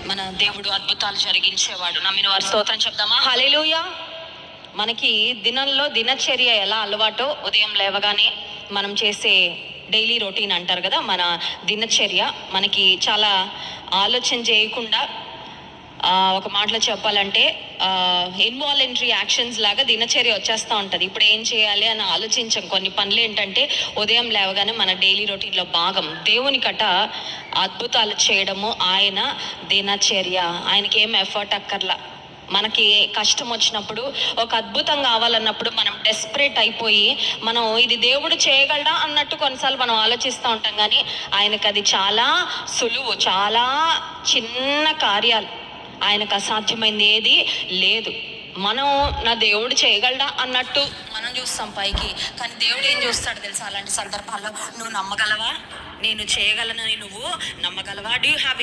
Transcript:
మన దేవుడు అద్భుతాలు జరిగించేవాడు. నమ్మిన వారి స్తోత్రం చెప్దామా? హల్లెలూయా. మనకి దినంలో దినచర్య ఎలా అలవాటో, ఉదయం లేవగానే మనం చేసే డైలీ రొటీన్ అంటారు కదా, మన దినచర్య మనకి చాలా ఆలోచన చేయకుండా ఒక మాటలో చెప్పాలంటే ఇన్వాలంటరీ యాక్షన్స్ లాగా దినచర్య వచ్చేస్తూ ఉంటుంది. ఇప్పుడు ఏం చేయాలి అని ఆలోచించం. కొన్ని పనులు ఏంటంటే ఉదయం లేవగానే మన డైలీ రొటీన్లో భాగం. దేవుని కట అద్భుతాలు చేయడము ఆయన దినచర్య. ఆయనకి ఏం ఎఫర్ట్ అక్కర్లా. మనకి కష్టం వచ్చినప్పుడు, ఒక అద్భుతం కావాలన్నప్పుడు మనం డెస్పరేట్ అయిపోయి మనం ఇది దేవుడు చేయగలడా అన్నట్టు కొన్నిసార్లు మనం ఆలోచిస్తూ ఉంటాం. కానీ ఆయనకు అది చాలా సులువు, చాలా చిన్న కార్యాలు. ఆయనకు అసాధ్యమైంది ఏది లేదు. మనం నా దేవుడు చేయగలడా అన్నట్టు మనం చూస్తాం పైకి, కానీ దేవుడు ఏం చూస్తాడు తెలుసా? అలాంటి సందర్భాల్లో నువ్వు నమ్మగలవా? నేను చేయగలనని నువ్వు నమ్మగలవా? Do you have